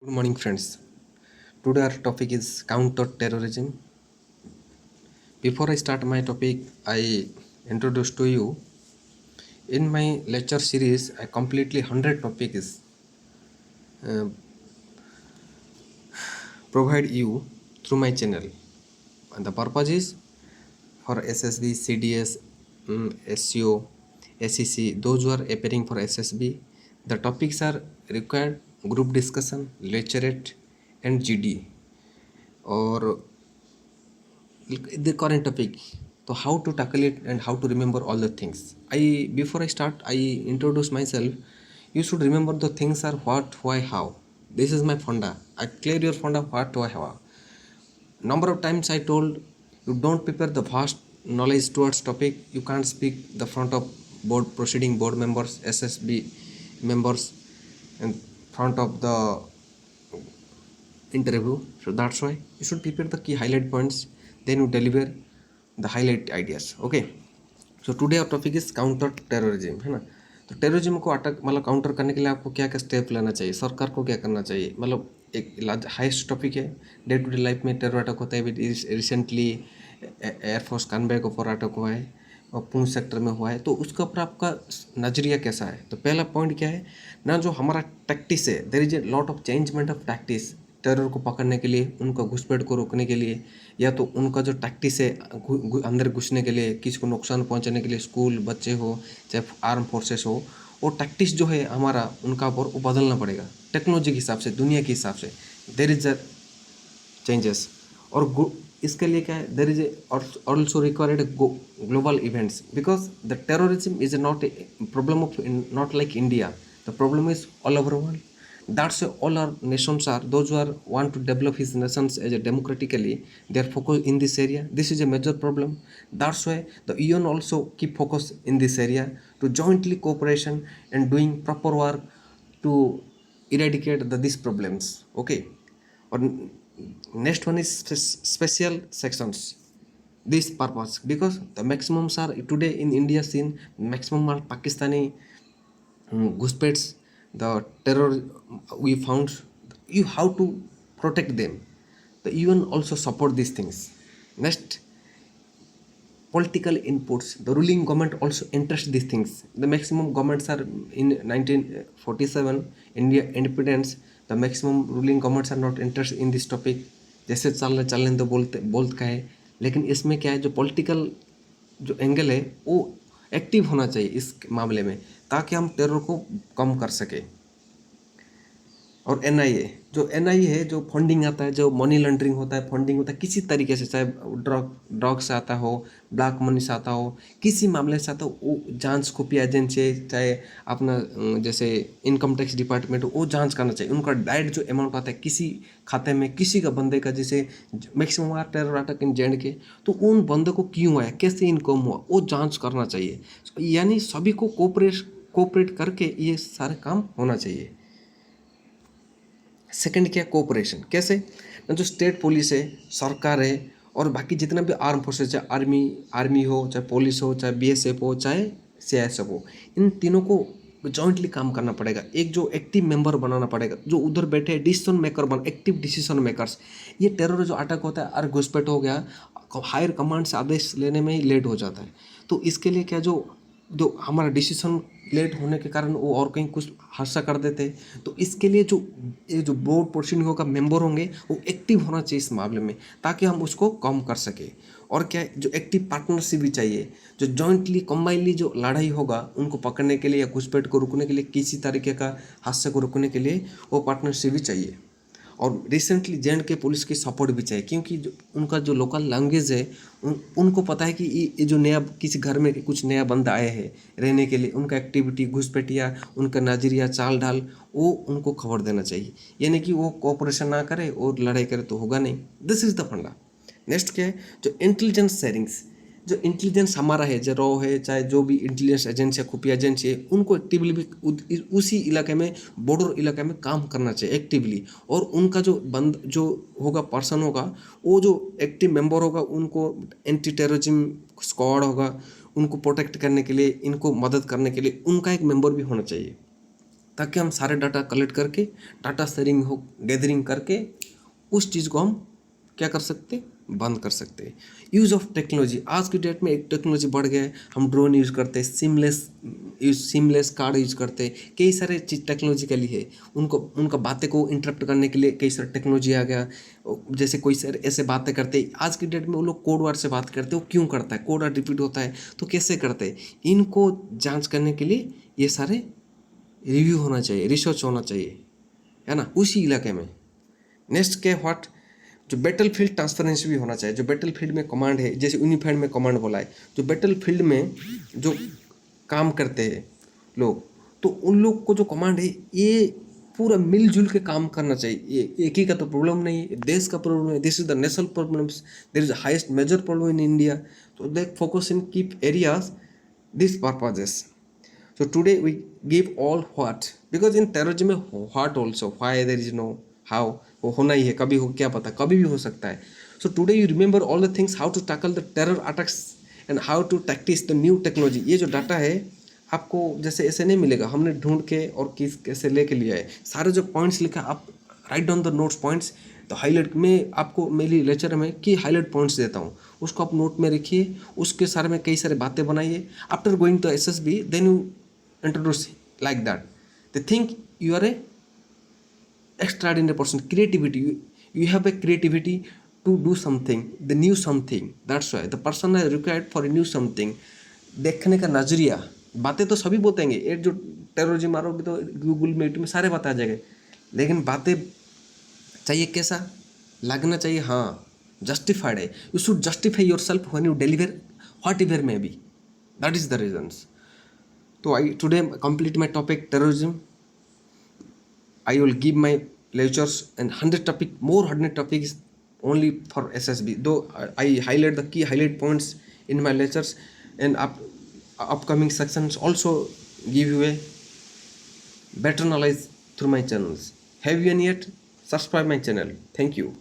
Good morning, friends. Today our topic is counter terrorism. Before I start my topic, I introduce to you in my lecture series. I completely 100 topics uh, provide you through my channel, and the purpose is for SSB, CDS, SEO, SEC. Those who are appearing for SSB, the topics are required: group discussion, lecturate, and GD, or the current topic. So how to tackle it and how to remember all the things. Before I start, I introduce myself. You should remember the things are what, why, how. This is my funda. I clear your funda what, why, how. Number of times I told you, don't prepare the vast knowledge towards topic. You can't speak the front of board proceeding board members, SSB members, and front of the interview. So that's why you should prepare the key highlight points, then you deliver the highlight ideas. Okay. So today our topic is counter terrorism, है ना। तो terrorism को अटक मतलब counter करने के लिए आपको क्या क्या स्टेप लेना चाहिए, सरकार को क्या करना चाहिए, मतलब एक हाईएस्ट टॉपिक है। डे टू डे लाइफ में टेरर अटैक होता है। रिसेंटली एयरफोर्स कानबे के ऊपर अटैक हुआ है और पुंछ सेक्टर में हुआ है। तो उसके ऊपर आपका नजरिया कैसा है। तो पहला पॉइंट क्या है ना, जो हमारा टैक्टिस है, there is a lot of changement of tactics. Terror को पकड़ने के लिए, उनका घुसपैठ को रोकने के लिए, या तो उनका जो टैक्टिस है अंदर घुसने के लिए, किसी को नुकसान पहुंचाने के लिए, स्कूल बच्चे हो चाहे आर्म फोर्सेस हो, वो टैक्टिस जो है हमारा उनका ऊपर वो बदलना पड़ेगा टेक्नोलॉजी के हिसाब से, दुनिया के हिसाब से। There is a changes. और इसके लिए क्या है, there is also required global events, because the terrorism is not a problem of not like India, the problem is all over world. That's why all our nations are, those who are want to develop his nations as a democratically, they are focused in this area. This is a major problem. That's why the UN also keep focus in this area to jointly cooperation and doing proper work to eradicate these problems. Okay. Or next one is special sections. This purpose, because the maximums are today in India seen, maximum are Pakistani घुसपैठ, the terror we found. You have to protect them. The UN also support these things. Next, political inputs. The ruling government also interest these things. The maximum governments are in 1947 India independence. The maximum ruling governments are not interested in this topic. जैसे चल चलने तो बोलते का है, लेकिन इसमें क्या है, जो पॉलिटिकल जो एंगल है वो एक्टिव होना चाहिए इस मामले में, ताकि हम टेरर को कम कर सके. और एनआईए, जो एनआईए है, जो फंडिंग आता है, जो मनी लॉन्ड्रिंग होता है, फंडिंग होता है किसी तरीके से, चाहे ड्रग से आता हो, ब्लैक मनी से आता हो, किसी मामले से आता हो, वो जांच खुफिया एजेंसी, चाहे अपना जैसे इनकम टैक्स डिपार्टमेंट, वो जांच करना चाहिए. उनका डायरेक्ट जो अमाउंट आता है किसी खाते में, किसी का बंदे का, जैसे maximum are terror attack in जेंड के, तो उन बंदे को क्यों आया, कैसे इनकम हुआ, वो जाँच करना चाहिए. यानी सभी को कोऑपरेट करके ये सारे काम होना चाहिए. सेकंड क्या, कोऑपरेशन. कैसे ना, जो स्टेट पुलिस है, सरकार है, और बाकी जितना भी आर्म फोर्सेस, चाहे आर्मी हो, चाहे पुलिस हो, चाहे बीएसएफ हो, चाहे सीआईएसएफ हो, इन तीनों को जॉइंटली काम करना पड़ेगा. एक जो एक्टिव मेंबर बनाना पड़ेगा, जो उधर बैठे डिसीजन मेकर बन, एक्टिव डिसीजन मेकर्स. ये टेरर जो अटैक होता है, अरे घुसपैठ हो गया, हायर कमांड से आदेश लेने में ही लेट हो जाता है. तो इसके लिए क्या, जो हमारा डिसीजन लेट होने के कारण वो और कहीं कुछ हादसा कर देते हैं. तो इसके लिए जो बोर्ड प्रोसीडिंग का मेंबर होंगे, वो एक्टिव होना चाहिए इस मामले में, ताकि हम उसको कम कर सके. और क्या, जो एक्टिव पार्टनरशिप भी चाहिए, जो जॉइंटली कंबाइनली जो लड़ाई होगा उनको पकड़ने के लिए, या घुसपैठ को रोकने के लिए, किसी तरीके का हादसे को रोकने के लिए, वो पार्टनरशिप भी चाहिए. और रिसेंटली जेंड के पुलिस की सपोर्ट भी चाहिए, क्योंकि उनका जो लोकल लैंग्वेज है, उनको पता है कि ये जो नया किसी घर में कुछ नया बंदा आए हैं रहने के लिए, उनका एक्टिविटी, घुसपैठिया, उनका नजरिया, चाल ढाल, वो उनको खबर देना चाहिए. यानी कि वो कोऑपरेशन ना करे और लड़ाई करे तो होगा नहीं. दिस इज़ द फंडा. नेक्स्ट क्या है, जो इंटेलिजेंस शेयरिंग्स. जो इंटेलिजेंस हमारा है, जो रॉ है, चाहे जो भी इंटेलिजेंस एजेंसी है, खुफिया एजेंसी है, उनको एक्टिवली भी उसी इलाके में, बॉर्डर इलाके में काम करना चाहिए एक्टिवली. और उनका जो होगा, पर्सन होगा, वो जो एक्टिव मेंबर होगा, उनको एंटी टेररिज्म स्क्वाड होगा, उनको प्रोटेक्ट करने के लिए, इनको मदद करने के लिए उनका एक मेंबर भी होना चाहिए. ताकि हम सारे डाटा कलेक्ट करके डाटा शेयरिंग हो गैदरिंग करके उस चीज़ को हम क्या कर सकते, बंद कर सकते हैं। यूज़ ऑफ टेक्नोलॉजी, आज की डेट में एक टेक्नोलॉजी बढ़ गया है, हम ड्रोन यूज़ करते हैं, सिमलेस कार्ड यूज़ करते हैं, कई सारे चीज़ टेक्नोलॉजिकली है। उनका बातें को इंटरप्ट करने के लिए कई सारे टेक्नोलॉजी आ गया। जैसे कोई सर ऐसे बातें करते हैं, आज की डेट में वो लोग कोड वर्ड से बात करते हैं, वो क्यों करता है, कोड वर्ड रिपीट होता है तो कैसे करते हैं, इनको जाँच करने के लिए ये सारे रिव्यू होना चाहिए, रिसर्च होना चाहिए, है ना, उसी इलाके में। नेक्स्ट क्या, व्हाट, जो बैटल फील्ड ट्रांसपेरेंसी भी होना चाहिए। जो बैटल फील्ड में कमांड है, जैसे यूनिफाइड में कमांड बोला है, जो बैटल फील्ड में जो काम करते हैं लोग, तो उन लोग को जो कमांड है ये पूरा मिलजुल के काम करना चाहिए। ये एक ही का तो प्रॉब्लम नहीं है, देश का प्रॉब्लम है, this is the national problems, there is highest major problem in India, तो they focus in keep areas this purposes. So today we give all what, because in terrorism में what also, why there is no how, वो होना ही है, कभी हो क्या पता, कभी भी हो सकता है। So today you remember all the things how to tackle the terror attacks and how to practice the new technology। ये जो डाटा है आपको जैसे ऐसे नहीं मिलेगा, हमने ढूंढ के और किस कैसे लेके लिया है, सारे जो पॉइंट्स लिखा आप write down the notes points. तो हाईलाइट में आपको मेरी लेक्चर में कि हाईलाइट पॉइंट्स देता हूँ, उसको आप नोट में रखिए, उसके सारे में कई सारे बातें बनाइए। After going to SSB then you introduce like that, they think you are a extraordinary person, creativity, you have a creativity to do something, the new something, that's why the person is required for a new something। देखने का नजरिया, बातें तो सभी बताएंगे, एक जो terrorism मारोगे तो गूगल में यूट्यूब में सारे बता जाएंगे, लेकिन बातें चाहिए कैसा लगना चाहिए, हाँ जस्टिफाइड है, you should justify yourself when you deliver whatever may be, that is the reasons. So I today complete my topic terrorism. I will give my lectures and 100 topic, more 100 topics only for SSB. Though I highlight the key highlight points in my lectures, and upcoming sections also give you a better knowledge through my channels. Have you any yet? Subscribe my channel. Thank you.